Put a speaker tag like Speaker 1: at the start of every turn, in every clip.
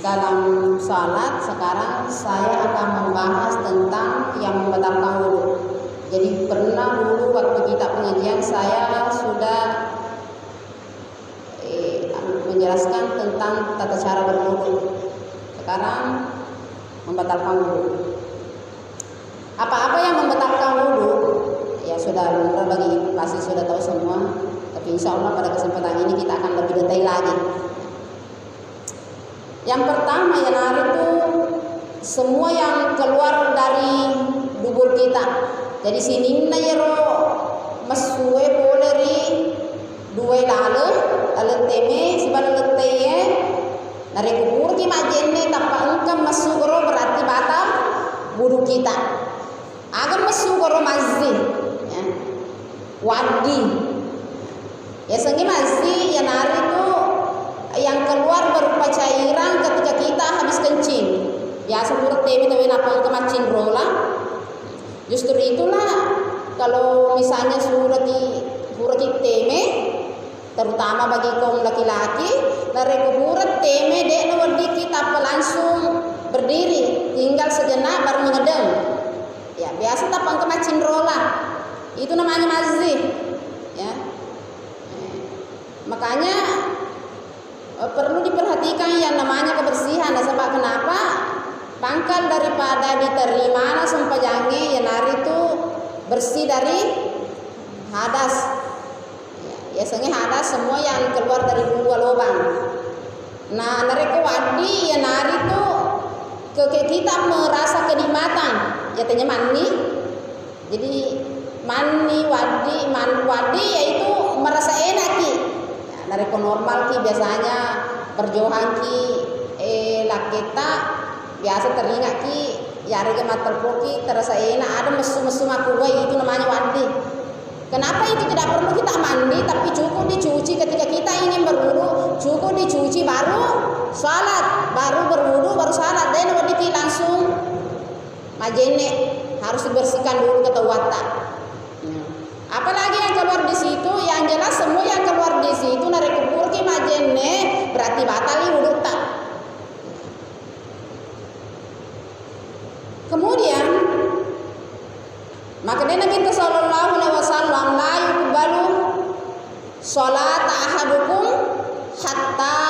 Speaker 1: dalam salat sekarang saya akan membahas tentang yang membatalkan wudu. Jadi pernah dulu waktu kita pengajian saya sudah menjelaskan tentang tata cara berwudu. Sekarang membatalkan wudu. Apa-apa yang membatalkan wudu ya sudah lumrah bagi pasti sudah tahu semua. Tapi insya Allah pada kesempatan ini kita akan lebih detail lagi. Yang pertama ya nari itu semua yang keluar dari dubur kita. Jadi sini na yero masue poleri dua lalu teme sebab leteye nari kubur ki majenne tanpa engkam masugoro berarti batal wudu kita. Agam masugoro mazzi ya. Wadi ya sengi mazzi ya nari itu yang keluar berupa cairan ketika kita habis kencing. Biasa urut teme tapi napa kemacin rola. Justru itulah kalau misalnya surati teme terutama bagi kaum laki-laki dari kuburat teme dek nomor dikit apa langsung berdiri tinggal sejenak baru mengedeng. Ya biasa tapang kemacin rola. Itu namanya mazzi. Ya. Makanya perlu diperhatikan yang namanya kebersihan. Sebab kenapa? Pangkal daripada diterima sempajange ya nari itu bersih dari hadas. Ya sengi hadas semua yang keluar dari dua lubang. Nah nari ku wadi ya nari itu kita merasa kenikmatan. Ya tanya mani. Jadi mani wadi yaitu merasa enak ki. Dari normal ki biasanya berjohan ki laketa biasa teringat ki ya harga matal poki terasa enak ada mesum-mesum aku itu namanya wadi. Kenapa itu tidak perlu kita mandi tapi cukup dicuci ketika kita ingin berwudu, cukup dicuci baru salat, baru berwudu baru salat dan wadi langsung majene harus dibersihkan dulu kata wata. Apalagi yang keluar di situ, yang jelas semua yang keluar di situ nari kubur ki majenne berarti batali wudu tak. Kemudian maka Nabi sallallahu alaihi wasallam la yuqbalu salat ahadukum hatta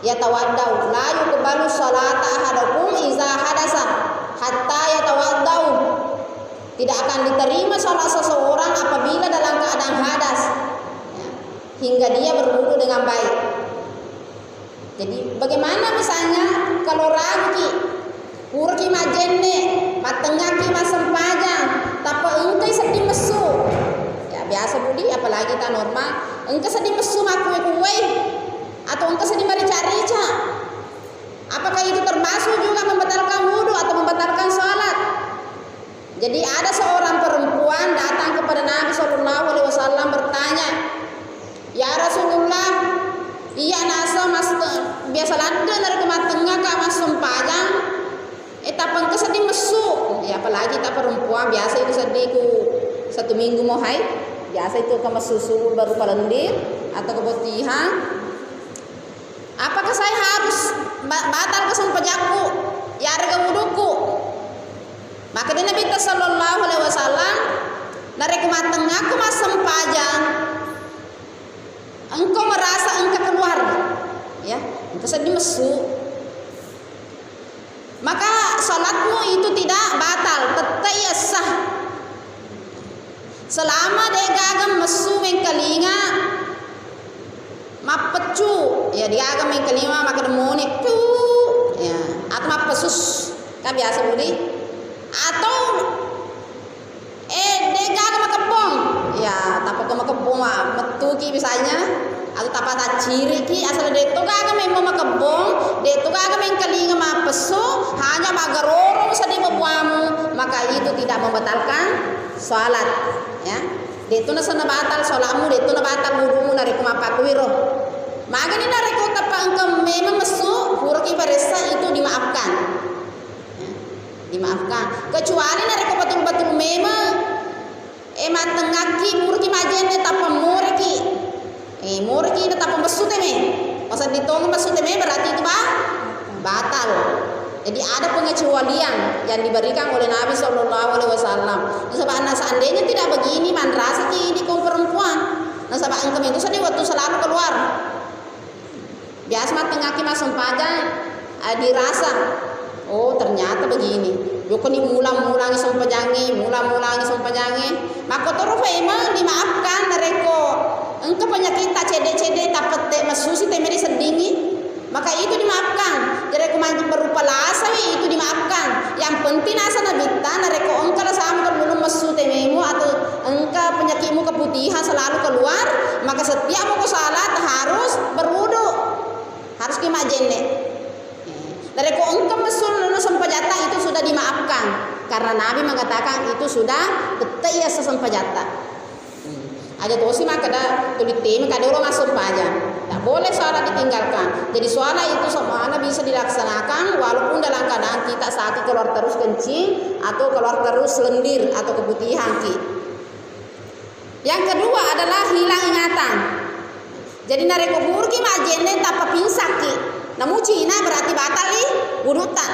Speaker 1: yatawaddau. La yuqbalu salat ahadukum iza hadasa hatta yatawaddau. Tidak akan diterima salat seseorang apabila dalam keadaan hadas ya, hingga dia berwudu dengan baik. Jadi bagaimana misalnya kalau ragi purki majenne matengaki masempajang tapi engkai sedih mesu ya biasa budi apalagi tak normal engkai sedih mesu makue kuwe atau engkai sedih marica-rica. Apakah itu termasuk juga membatalkan wudu atau membatalkan salat? Jadi ada seorang perempuan datang kepada Nabi Shallallahu Alaihi Wasallam bertanya, ya Rasulullah, iya nasa mas biasa lada dari kematengah kak mas sempajang, tapang kesedih mesu, ya apalagi tak perempuan biasa itu sedihku 1 minggu mau hai, biasa itu kemas susu baru palendir atau kebotihan. Apakah saya harus batal kesempajaku, ya harga wuduku? Maka dia Nabi sallallahu alaihi wasallam dari kemateng aku mas sempajang engkau merasa engkau keluar ya engkau sedih mesu maka salatmu itu tidak batal tetap ya sah selama dia gagam mesu mengkelinga mapecu ya dia gagam mengkelinga maka demonik tuh ya atau mapesus kan biasa budi atau dega makepong ya tapi makepong metu ki misalnya atau tapa ciri ki asal deto gaga memang makepong deto gaga mengkelinga mapesu hanya magaroro sadi bebuamu maka itu tidak membatalkan salat ya deto na sana batal salatmu deto na batal wudumu nari kumapakwiro magani nari ko tapa engkau memang mesu hurki paresa itu dimaafkan kecuali nari ko betul-betul memang matengaki murki majene tapa murki tetap mesu teme pasal ditong mesu teme berarti itu batal. Jadi ada pengecualian yang diberikan oleh Nabi SAW. Sebab seandainya tidak begini, man rasa di kaum perempuan. Sebab engkau itu sedih waktu selalu keluar. Biasa mah tengah ki masuk pajang dirasa. Oh ternyata begini. Joko ni mulang-mulangi sampajangi, mulang-mulangi sampajangi. Maka terus memang dimaafkan nareko. Engkau penyakit tak cede-cede tak petek masusi temeri sedingi. Maka itu dimaafkan. Jadi kumanjing berupa lasa itu dimaafkan. Yang penting asa nabita nareko engkau sama belum masu tememu atau engkau penyakitmu keputihan selalu keluar, maka setiap mau salat harus berwudu. Harus kimajene. Dari ko engkau mesul sempajata itu sudah dimaafkan karena Nabi mengatakan itu sudah betul ya sesempajata. Aja tosi maka ada tulis tema kada orang masuk paja. Tak boleh sholat ditinggalkan. Jadi sholat itu semuanya bisa dilaksanakan walaupun dalam keadaan kita sakit keluar terus kencing atau keluar terus lendir atau keputihan ki. Yang kedua adalah hilang ingatan. Jadi nareko burki majene tapa pingsak ki. Namun Cina berarti batal wudutan.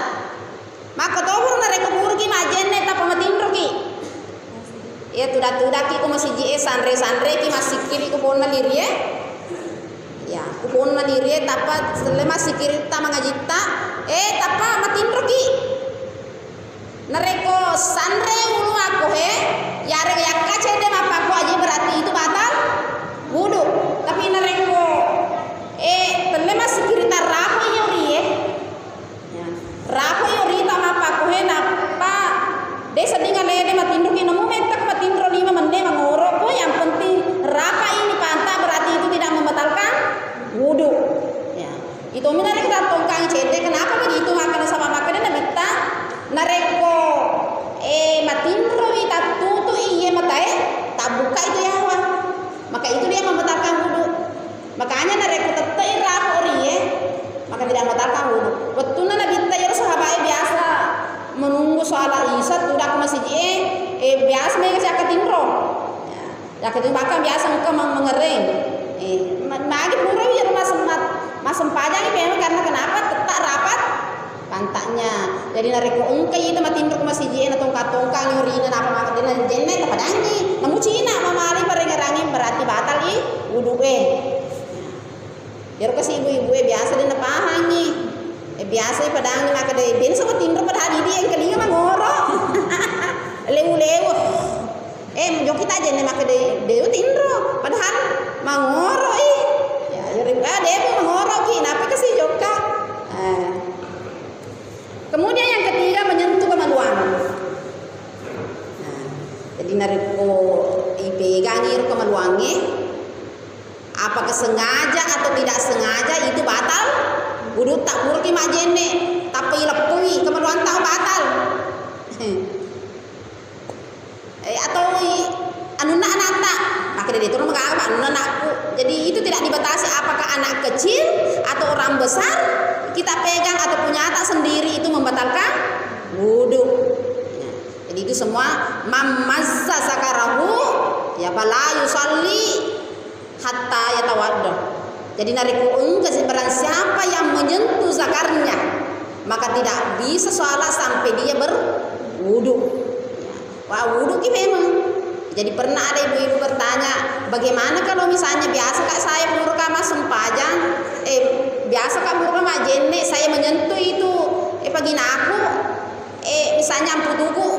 Speaker 1: Maka tohur nareko burki majene tapa matindro ki. Ya tudak ki ko masih je sanre ki masih kiri ko ponna lirie. Ya, ko ponna lirie tapa sele masih kiri ta mangajita tapa matindro ki. Nareko sanre ulu aku yare yakka cede mapa ko aja berarti itu batal wudu. Tapi nareko tele masih kiri ta rapo yori ya. Rapo yori ta mapa ko napa desa dinga lede matindro ki namu mentak matindro 5 menit mangoro ko yang penting rapa ini panta berarti itu tidak membatalkan wudu. Ya. Itu mina kita tongkang cede kenapa begitu makanya sama makanya minta nareko matindro ita tutu iye matae tak buka itu ya wa. Maka itu dia membatalkan wudu. Makanya nareko tetai rapo riye maka tidak membatalkan wudu. Betulnya nabi tayo sahabat biasa menunggu sholat isya tidak masih biasa mereka siapa timro ya bahkan biasa engkau mengering lagi pura ya masem pajang memang karena kenapa tetap rapat pantaknya. Jadi nareko engkau itu matindro masih atau tongkang urina apa maka dia jene tapadangi namun Cina mamali parengerangi berarti batal wudu ya kasih ibu-ibu biasa dia napahangi biasa padang maka deh ben sama tindro pada hari dia yang kelinga mangoro lewu jo kita aja nih maka deh tindro padahal mangoro ya deh mangoro ki napa kasih joka. Kemudian yang ketiga menyentuh kemaluan. Jadi nariko ipegangi kemaluannya apakah sengaja atau tidak sengaja itu batal wudu tak burki majene tapi lepui kemeluan tahu batal atau anu anak maka dari itu maka anakku. Jadi itu tidak dibatasi apakah anak kecil atau orang besar kita pegang atau punya anak sendiri itu membatalkan wudu. Jadi itu semua mamazza sakarahu ya fala yusalli hatta yatawadda. Jadi nariku kesimpulan siapa yang menyentuh zakarnya maka tidak bisa sholat sampai dia berwudu. Wah wudu ki memang. Jadi pernah ada ibu-ibu bertanya, bagaimana kalau misalnya biasa kak saya burka mas sempajang, biasa kak burka majene saya menyentuh itu, pagi aku, misalnya ampu tuku,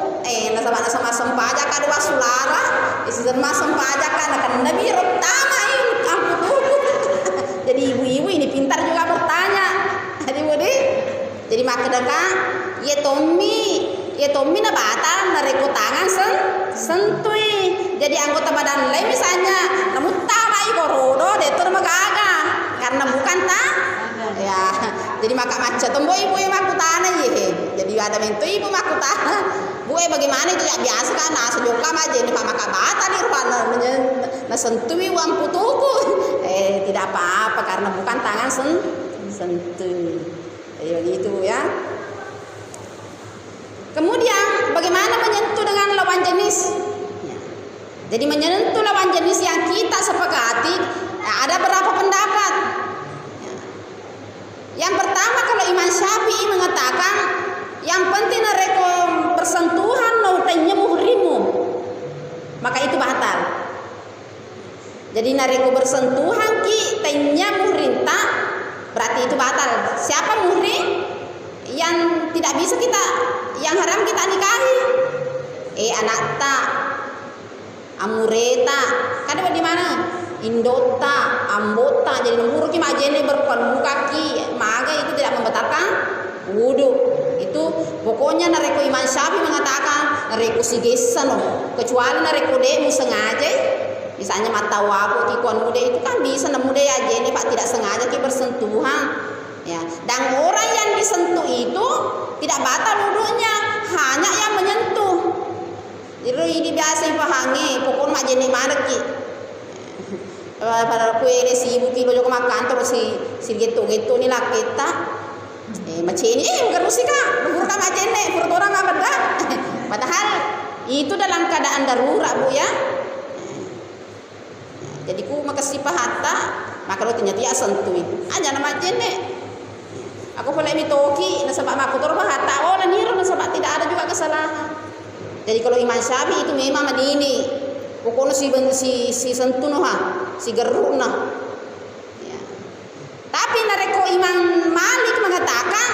Speaker 1: sama sempajak kak dua sulara, sama sempajak kan nabi pertama ini ampu tuku. Jadi ibu-ibu ini pintar juga bertanya. Jadi maka dekat ye Tommy na batal nareko tangan sentui. Jadi anggota badan lain misalnya namun tamai korodo detur magaga karena bukan ya. Jadi maka macet tombo ibu yang aku tanah Jadi ada mentu ibu aku tanah. Bu bagaimana itu ya biasa kan nasi joka aja ini maka batal di rumah na sentui uang putuku. Tidak apa-apa karena bukan tangan sentui. Gitu ya. Kemudian bagaimana menyentuh dengan lawan jenis? Jadi menyentuh lawan jenis yang kita sepakati ada berapa pendapat? Yang pertama kalau Imam Syafi'i mengatakan yang penting nareko bersentuhan nautainya muhrimu, maka itu batal. Jadi nareko bersentuhan ki tainya muhrim tak, berarti itu batal. Siapa muhrim? Yang tidak bisa kita, yang haram kita nikahi. Anak tak, amureta, kadang di mana? Indota, ambota, jadi nemburu ki majene berpeluh kaki, maka itu tidak membatalkan wudu. Itu pokoknya nareko Imam Syafi'i mengatakan nareko sigesa no, kecuali nareko demu sengaja. Misalnya mata wabu kikuan muda itu kan bisa nemu deh aja ini pak tidak sengaja ki bersentuhan. Ya, dan orang yang disentuh itu tidak batal wudunya, hanya yang menyentuh. Jadi ini biasa dipahami, pokoknya mak jenis mana ki. Pada kue si ibu kilo juga makan terus si gitu ni lah kita. Macam ini bukan musika, bukan mak jenis, bukan orang mak beda. Padahal itu dalam keadaan darurat bu ya. Jadi ku makasih pahata, maka lo ternyata ya sentuhin. Aja nama jenis. Aku boleh mitoki, nasabak aku turun bahata, oh dan hirup nasabak tidak ada juga kesalahan. Jadi kalau Imam Syafi'i itu memang madini, pokoknya si sentuh ha, si geruk nah. Ya. Tapi nareko Imam Malik mengatakan,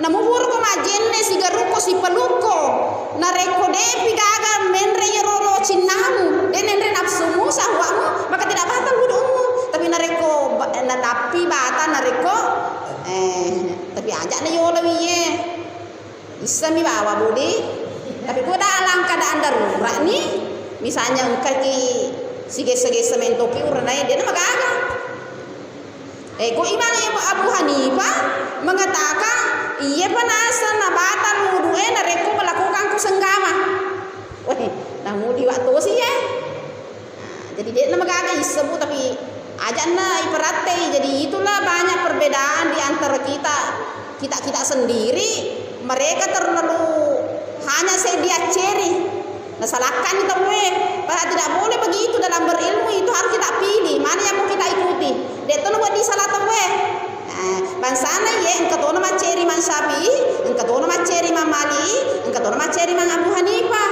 Speaker 1: namu hurko majenne si geruk si peluko, nareko depi gagal menre yeroro cinamu, dan menre nafsumu sahwamu, maka tidak batal wudumu. Tapi nareko, tapi batal nareko. Tapi ajak na yola wiye bisa mi bawa budi. Tapi ku dalam keadaan darurat nih, misalnya kaki sige-sige mentoki uranai dia nama gagal. Ku Imam Abu Hanifah mengatakan iya panasan na batal wudu nareku melakukan kusenggama. Weh, nah mudi waktu sih ya. Jadi dia nama gagal disebut tapi ajakna iparate. Jadi itulah banyak perbedaan di antara kita sendiri. Mereka terlalu hanya sedia ceri. Nah salahkan itu padahal tidak boleh begitu dalam berilmu. Itu harus kita pilih mana yang mau kita ikuti. Dia tuh buat di salah tuh bangsana ya engkau tuh nama ceri Imam Syafi'i, engkau tuh nama ceri Imam Malik, engkau tuh nama ceri Imam Abu Hanifah.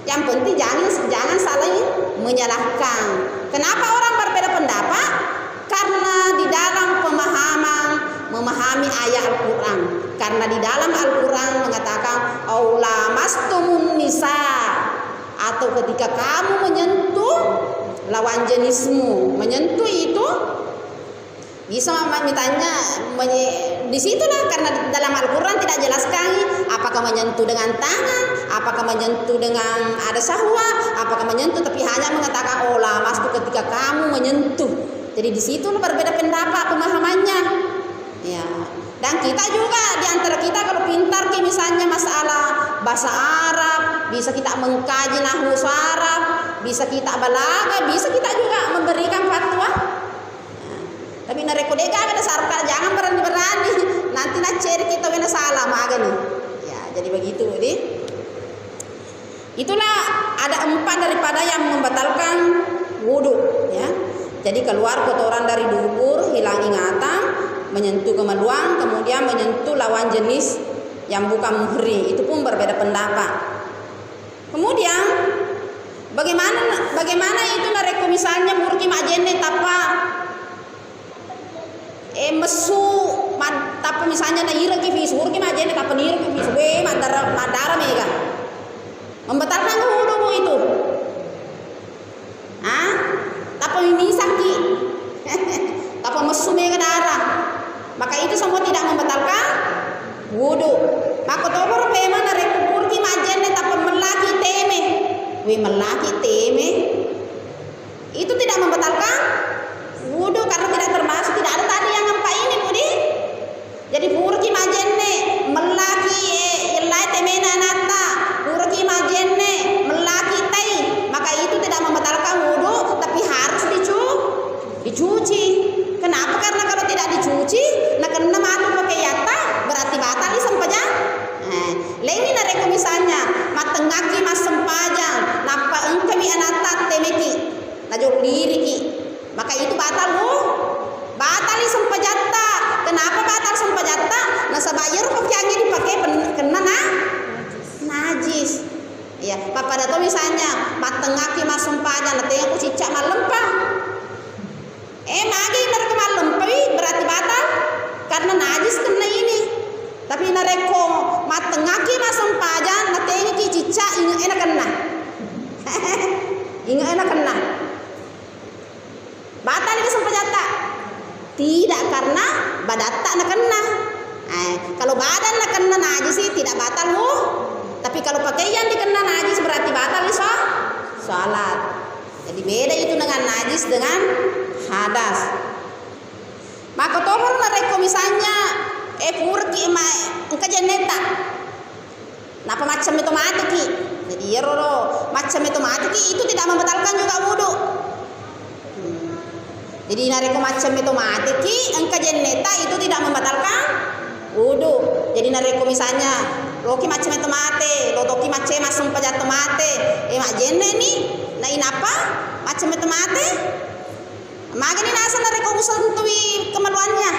Speaker 1: Yang penting jangan saling menyalahkan. Kenapa orang berbeda pendapat? Karena di dalam memahami ayat Al-Quran. Karena di dalam Al-Quran mengatakan aula mastumun nisa, atau ketika kamu menyentuh lawan jenismu. Menyentuh itu bisa mitanya di situlah, karena dalam Al-Quran tidak jelaskan apakah menyentuh dengan tangan, apakah menyentuh dengan ada sahwa, apakah menyentuh, tapi hanya mengatakan oh lamas itu ketika kamu menyentuh. Jadi di situ berbeda pendapat pemahamannya. Ya. Dan kita juga di antara kita kalau pintar misalnya masalah bahasa Arab, bisa kita mengkaji nahwu Arab, bisa kita balaghah, bisa kita juga memberikan fatwa. Tapi nareko dega ada sarka, jangan berani-berani. Nanti nak cari kita wena salah maga nih. Ya, jadi begitu ini. Itulah ada 4 daripada yang membatalkan wudu, ya. Jadi keluar kotoran dari dubur, hilang ingatan, menyentuh kemaluan, kemudian menyentuh lawan jenis yang bukan muhrim. Itu pun berbeda pendapat. Kemudian bagaimana itu nareko misalnya murki majene tapa mesu tapi misalnya na ira ki fisu urki majene tapa nira ki fisu madara mega membatalkan wudu itu. Tapa mimisaki tapa mesu mega darah, maka itu semua tidak membatalkan wudu. Maka tobor pema na rekupur ki majene tapa melaki teme melaki teme itu tidak membatalkan wudu karena tidak termasuk, tidak ada tadi yang nampak ini budi. Jadi purki majenne melaki ilai temena nata purki majenne melaki tai, maka itu tidak membatalkan wudu, tapi harus dicuci. Kenapa? Karena kalau tidak dicuci nak kena matu pakai yata berarti batal sampainya. Lagi nareko misalnya matengaki mas sempajang napa engkami anata temeki najok diri ki, maka itu batal batal badatta nak kena. Kalau badan nak kena najis tidak batal tapi kalau pakaian dikena najis berarti batal salat. Jadi beda itu dengan najis dengan hadas. Maka tohor na reko misalnya purki engka jeneta. Napa macam itu mati ki? Jadi macam itu mati ki itu tidak membatalkan juga wudu. Jadi nareko macam itu mati ki engka jeneta itu tidak membatalkan wudu. Jadi nareko misalnya loki macam itu mati, loki macam masum pajat mati. Mak jenne ni na inapa macam itu mati? Magani nasa nareko usantui kemaluannya.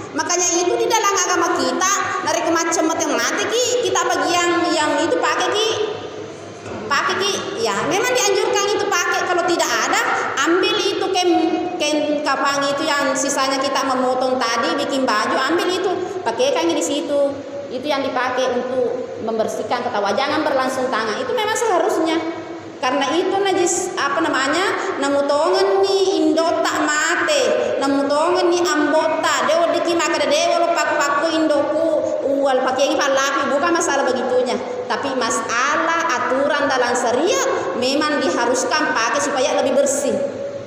Speaker 1: Makanya itu di dalam agama kita nareko macam matematik kita bagi yang itu pakai ki ya memang dianjurkan itu pakai. Kalau tidak ada ambil itu ken kapang itu yang sisanya kita memotong tadi bikin baju, ambil itu pakaikan di situ. Itu yang dipakai untuk membersihkan ketawa. Jangan berlangsung tangan. Itu memang seharusnya. Karena itu najis namutongan ni indota mate, namutongan ni ambota, dewa diki maka dewa lo paku indoku ual pakai palapi, bukan masalah begitunya, tapi masalah aturan dalam syariat memang diharuskan pakai supaya lebih bersih.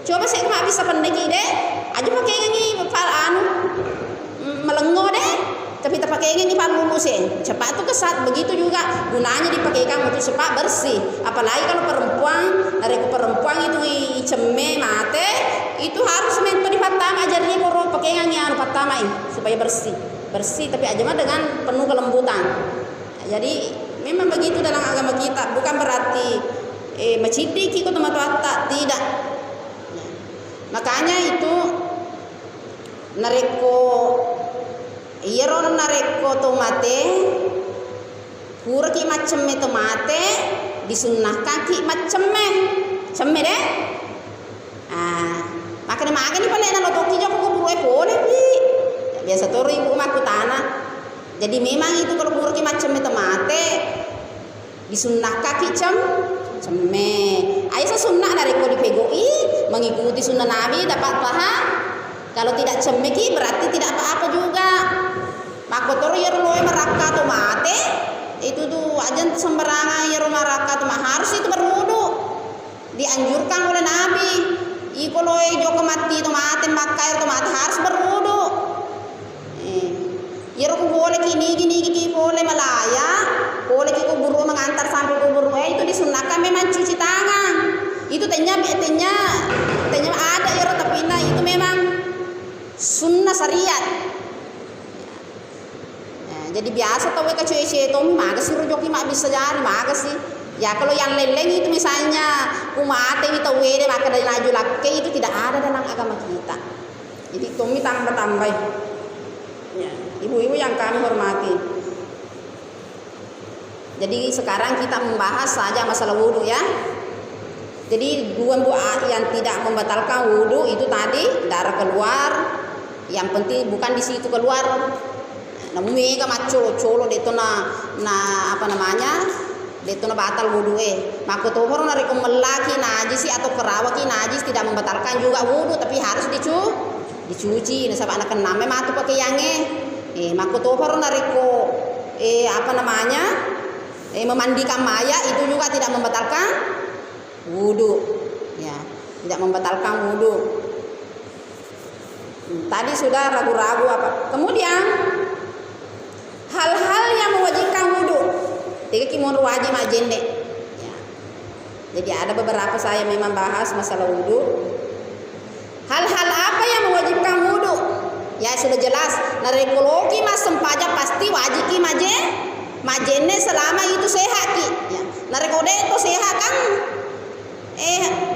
Speaker 1: Coba saya nggak bisa pendeki deh, aja pakai ini melengo deh. Tapi terpakai ini palu lusen cepat itu kesat. Begitu juga gunanya dipakaikan untuk cepat bersih. Apalagi kalau dari perempuan itu ceme mate itu harus metode pertama ajarnya kalau pakaian yang pertama supaya bersih tapi aja mah dengan penuh kelembutan. Jadi memang begitu dalam agama kita, bukan berarti macidi kita teman-teman tidak. Makanya itu nareko nareko tomate pura ki macam tomate disunnahkan ki macam cemme deh. Makanya makan ni paling nak toki jauh aku buat boleh pi. Biasa tu ibu maku tanah. Jadi memang itu kalau pura ki macam tomate disunnahkan ki cemme. Ayah sunnah nareko dipegoi mengikuti sunnah Nabi dapat paham. Kalau tidak cemeki berarti tidak apa-apa juga. Makotor ya loe meraka tomate itu tuh aja sembarangan ya meraka tomate harus itu berwudu. Dianjurkan oleh Nabi. Iko loe joko mati tomate makai tomate harus berwudu. Ya aku boleh gini boleh malaya, boleh kita buru mengantar sampai kubur itu disunahkan memang cuci tangan. Itu tanya ada ya tapi itu memang sunnah syariat. Jadi biasa tau ke cuci itu magas suruh joki mak bisa jadi magas sih. Ya kalau yang leleng itu misalnya kumate itu wede maka dari laju laki itu tidak ada dalam agama kita. Jadi tomi tambah. Ya, ibu-ibu yang kami hormati. Jadi sekarang kita membahas saja masalah wudu ya. Jadi dua yang tidak membatalkan wudu itu tadi darah keluar. Yang penting bukan di situ keluar. Namun mega macolo deto na apa namanya? Deto na batal wudu Maka tohor na rekom melaki najis atau kerawaki najis tidak membatalkan juga wudu tapi harus dicuci. Nah sabak anak enam matu pakai yange. Maka tohor na reko apa namanya? Memandikan mayat itu juga tidak membatalkan wudu. Ya, tidak membatalkan wudu. Tadi sudah ragu-ragu apa. Kemudian hal-hal yang mewajibkan wudu. Tiga kimono wajib majende. Ya. Jadi ada beberapa saya memang bahas masalah wudu. Hal-hal apa yang mewajibkan wudu? Ya sudah jelas. Narekologi mas sempaja pasti wajib ki majene selama itu sehat ki. Ya. Narekode itu sehat kan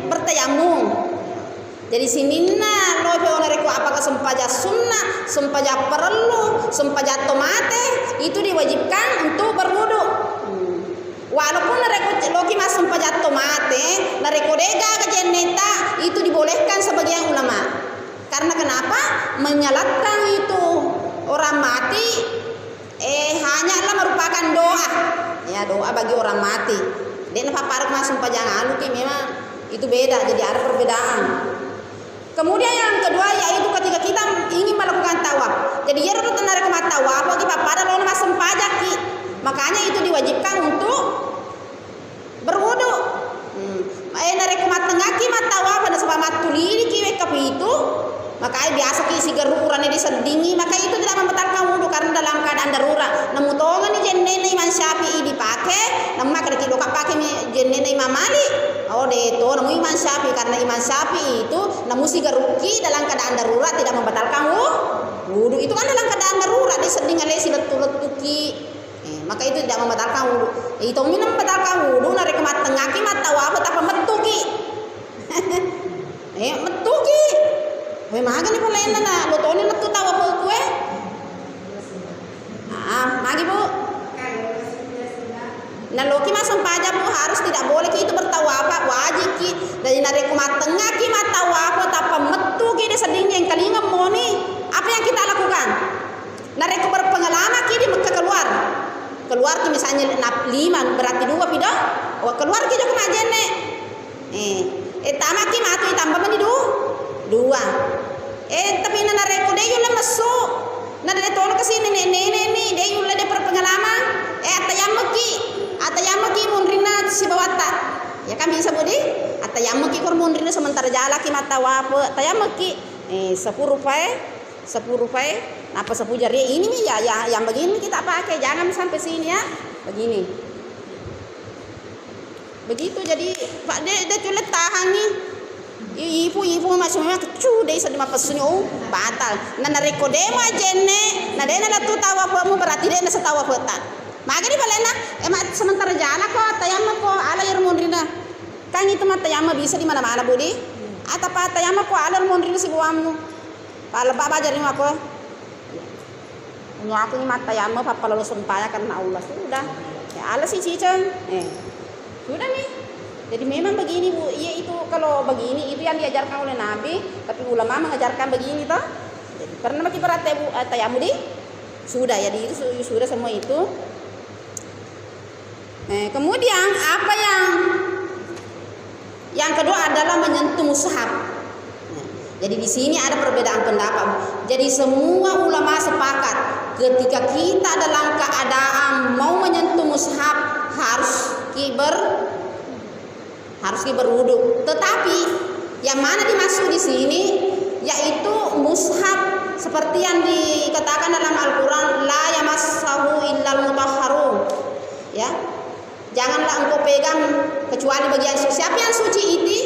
Speaker 1: bertayamum. Jadi simina loe onareko apakah sempaja sunnah, sempaja perlu, sempaja tomate itu diwajibkan untuk berwudu. Walaupun nareko loki mas sempaja tomate, nareko dega kejeneta itu dibolehkan sebagian ulama. Karena kenapa? Menyalatkan itu orang mati hanyalah merupakan doa. Ya doa bagi orang mati. Dan paparak mas sempaja ngalu ki memang itu beda, jadi ada perbedaan. Kemudian yang kedua yaitu ketika kita ingin melakukan tawaf. Jadi itu tidak membatalkan wudu karena dalam keadaan darurat. Namun tongan ni jenne Imam Syafi'i dipakai, namun maka kita doka pakai jenne Imam Malik. Oh deh itu, namun Imam Syafi'i karena Imam Syafi'i itu namun si garuki dalam keadaan darurat tidak membatalkan wudu. Itu kan dalam keadaan darurat dia sedang alesi letuki. Maka itu tidak membatalkan wudu. Itu minum membatalkan wudu nare kemat tengah ki mata apa tak metuki. Metuki. Weh maga ni pala na lotone letu tawa apa kue. Magi Bu. Nah loki masam pajak Bu harus tidak boleh ki itu bertawaf wajib ki dari nare kemat tengah ki mata apa tak metuki dia sedingnya yang kalinga moni. Apa yang kita lakukan? Nare ku berpengalaman ki di Mekah keluar ki misalnya 5 berarti 2 pido. Oh keluar ki jo kemajene. Tama ki matu tambah mani 2. Tapi nana reko de yula masuk. Nana de tolo kesini nene de yula de berpengalaman. Atayamaki munrina si bawata. Ya kan bisa budi? Atayamaki kor munrina sementara jala ki mata wapo. Atayamaki 10 rupiah. Apa 10 jari ini ya yang begini kita pakai, jangan sampai sini ya. Begini. Begitu jadi Pak de culet tahan nih. Ibu macam memang kecu deh sedih mapasun batal. Nana reko de ma jenne, na de na tu tawa pamu berarti de na setawa petan. Maka di balena sementara jala ko tayama ko ala irmunrina. Kan itu mah tayama bisa di mana-mana budi. Atau pa tayama ko ala irmunrina si buamu. Pala baba jari aku. Punya aku ni mata tayama papa lalu sumpahnya karena Allah sudah. Ya ala si ciceng. Sudah nih. Jadi memang begini Bu, iya itu kalau begini itu yang diajarkan oleh Nabi, tapi ulama mengajarkan begini toh. Jadi pernah mati berarti Bu tayamudi? Sudah ya, itu sudah semua itu. Kemudian apa yang kedua adalah menyentuh mushaf. Jadi di sini ada perbedaan pendapat. Jadi semua ulama sepakat ketika kita dalam keadaan mau menyentuh mushaf harus berwudu. Tetapi yang mana dimaksud di sini yaitu mushaf seperti yang dikatakan dalam Al-Qur'an la yamassahu illal mutahharun. Ya. Janganlah engkau pegang kecuali bagian suci. Siapa yang suci itu?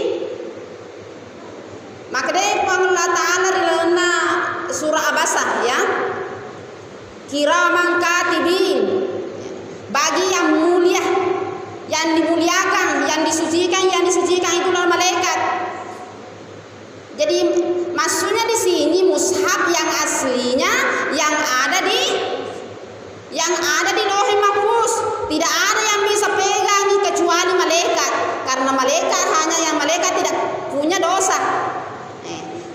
Speaker 1: Maka deh Allah Ta'ala rilana surah Abasa ya. Kiraman katibin. Bagi yang mulia, yang dimuliakan, yang disucikan itulah malaikat. Jadi maksudnya di sini mushaf yang aslinya yang ada di Lauhul Mahfuz, tidak ada yang bisa pegang kecuali malaikat, karena malaikat tidak punya dosa.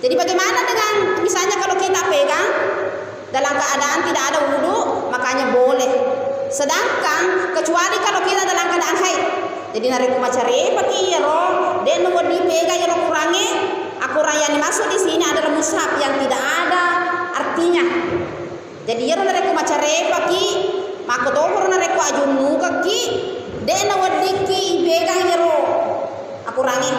Speaker 1: Jadi bagaimana dengan misalnya kalau kita pegang dalam keadaan tidak ada wudu, makanya boleh. Sedangkan kecuali kalau kita dalam keadaan haid. Jadi narik macare pakai roh, dan mau dipegang roh kurang yang dimaksud di sini adalah mushaf yang tidak ada artinya. Jadi narik macare pakai maka tohor narik ajunu kaki, dan wadiki pegang roh akurangi.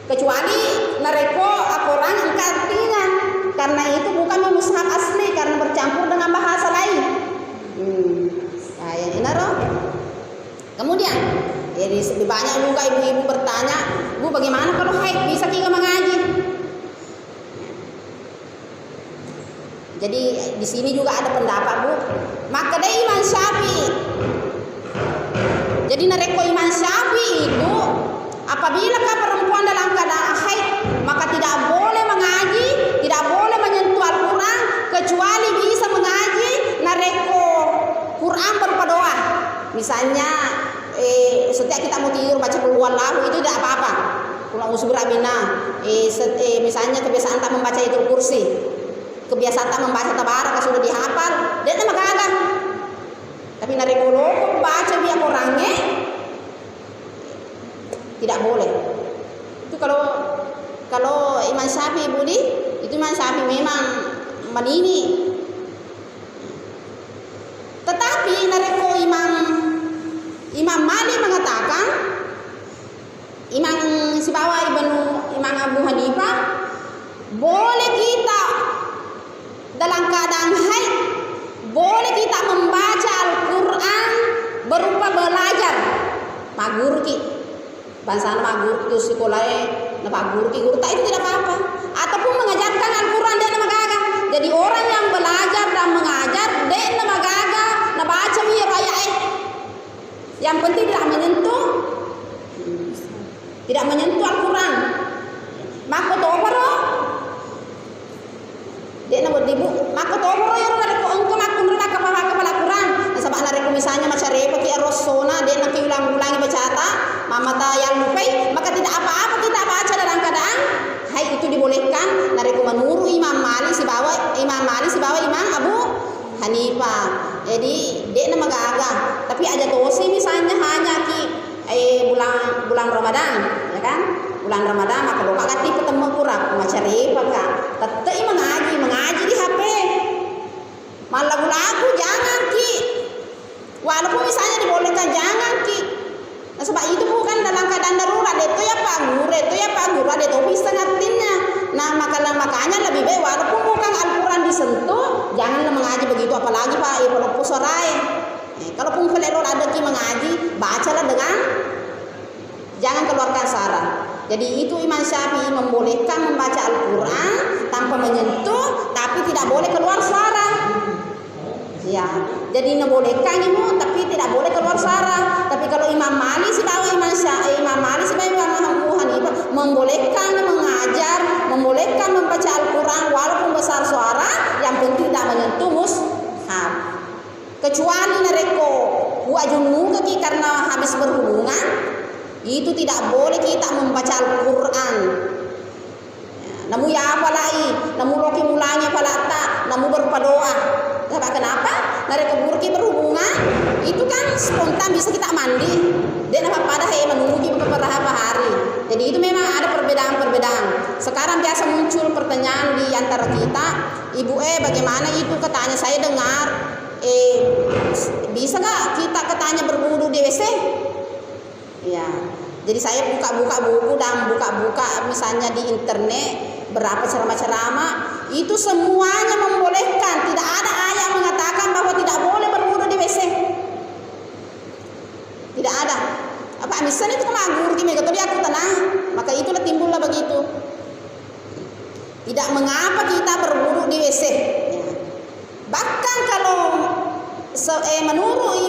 Speaker 1: Kecuali nareko akuran angkat artinya, karena itu bukan mushaf asli karena bercampur dengan bahasa lain. Nah, yang ini roh. Kemudian, jadi banyak juga ibu-ibu bertanya, Bu bagaimana kalau haid bisa kita mengaji? Jadi di sini juga ada pendapat Bu. Maka dari Imam Syafi'i. Jadi nareko Imam Syafi'i itu apabila perempuan dalam keadaan haid maka tidak boleh mengaji, tidak boleh menyentuh Al-Quran kecuali bisa mengaji nareko Quran berupa doa. Misalnya setiap kita mau tidur baca qul huwallahu itu tidak apa-apa. Qul a'udzu birabbina. Misalnya kebiasaan tak membaca itu kursi. Kebiasaan tak membaca tabarak sudah dihafal, dia maka agak. Tapi nareko baca biar orangnya tidak boleh. Itu kalau Imam Syafi'i Budi, itu Imam Syafi'i memang menini. Tetapi nareko Imam Malik mengatakan, Imam Sibawa Imam Abu Hanifah, boleh kita guru ki bangsa nama guru ki sekolah nama guru ki guru tak itu tidak apa-apa, ataupun mengajarkan Al-Quran dia nama gaga. Jadi orang yang belajar dan mengajar dia nama gaga na baca wi raya yang penting tidak menyentuh Al-Quran. Maka tobaro dia nak dibu maka tobaro ya orang ko engko makun rena kepala Quran. Sabab na reko misalnya macam repa ki arosona dia nak ulang-ulangi baca ta mamata yang lupai, maka tidak apa-apa kita baca dalam keadaan hai itu dibolehkan. Na reko menuru Imam Malik si bawa Imam Abu Hanifah. Jadi dia nama gaga, tapi ada tosi misalnya hanya ki bulan Ramadan, ya kan? Bulan Ramadan maka doa kati ketemu kurang macam repa kak. Tetap mengaji di HP. Malah lagu jangan ki. Walaupun misalnya dibolehkan jangan ki. Nah, sebab itu bukan dalam keadaan darurat. Itu ya Pak Guru, ada topi sengatinnya. Nah makanya lebih baik walaupun bukan Al-Quran disentuh, janganlah mengaji begitu, apalagi Pak kalau pusorai. Kalaupun kelelor ada ki mengaji, bacalah dengan jangan keluarkan suara. Jadi itu Imam Syafi'i membolehkan membaca Al-Quran tanpa menyentuh, tapi tidak boleh keluar suara. Ya, jadi membolehkan itu, tapi tidak boleh keluar suara. Tapi kalau Imam Malik si bawa Imam Abu Hanifah membolehkan mengajar, membolehkan membaca Al-Quran walaupun besar suara, yang penting tidak menyentuh mushaf. Kecuali nareko wajunu kaki karena habis berhubungan, itu tidak boleh kita membaca Al-Quran. Namu ya apa lagi, namu loki mulanya pala tak, namu berupa doa. Sebab kenapa? Nareko burki berhubungan, itu kan spontan bisa kita mandi. Dan apa pada menunggu beberapa hari. Jadi itu memang ada perbedaan. Sekarang biasa muncul pertanyaan di antara kita, Ibu bagaimana itu katanya saya dengar bisa nggak kita katanya berwudu di WC? Ya. Jadi saya buka-buka buku dan buka-buka misalnya di internet berapa ceramah-ceramah, itu semuanya membolehkan. Tidak ada ayat mengatakan bahwa tidak boleh berwudu di WC. Tidak ada. Apa misalnya itu kemagur di megatodi aku tenang, maka itulah timbullah begitu. Tidak mengapa kita berwudu di WC. Bahkan kalau menurut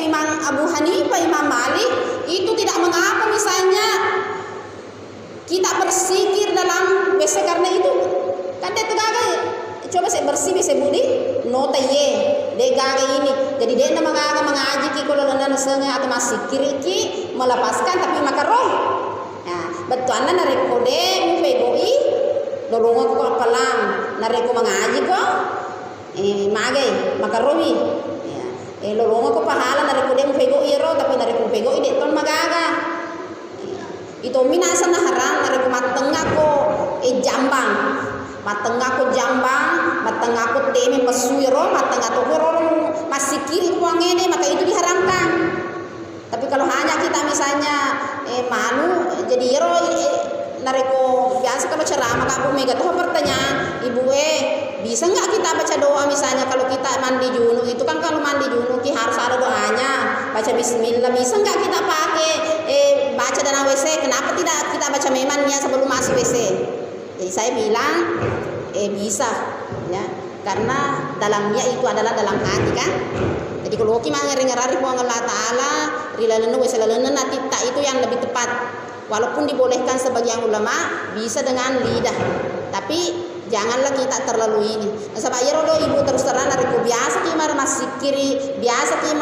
Speaker 1: Imam Abu Hanifah, Imam Malik, itu tidak mengapa misalnya kita bersikir dalam WC karena itu kan dia tegaga coba saya bersih bisa budi nota ye dia gaga ini, jadi dia nama gaga mengaji ki kalau nana sengaja atau masih kiri ki melepaskan tapi makaroh. Nah betul anda nareko de mufegoi dolongo ko pelang nareko mengaji ko magai makarohi lolongo ko pahala nareko de mufegoi ro tapi nareko mufegoi de ton magaga. Itu minasa na haram nareko matengah ko jambang, matengah ko teme pasuiro, matengah to ro masih kiri ko ngene, maka itu diharamkan. Tapi kalau hanya kita misalnya malu jadi ro nareko biasa kalau ceramah kamu mega tuh pertanyaan ibu bisa nggak kita baca doa misalnya kalau kita mandi junub itu kan kalau mandi junub harus ada doanya baca bismillah, bisa nggak kita pakai baca dalam WC? Kenapa tidak kita baca memangnya sebelum masuk WC? Jadi saya bilang bisa ya, karena dalamnya itu adalah dalam hati kan. Jadi kalau kita mengerari Allah Taala rilalena wesalalena nanti tak itu yang lebih tepat. Walaupun dibolehkan sebagian ulama bisa dengan lidah, tapi janganlah kita terlalu ini. Sebab ya ibu terus terang dari biasa ki masih kiri biasa ki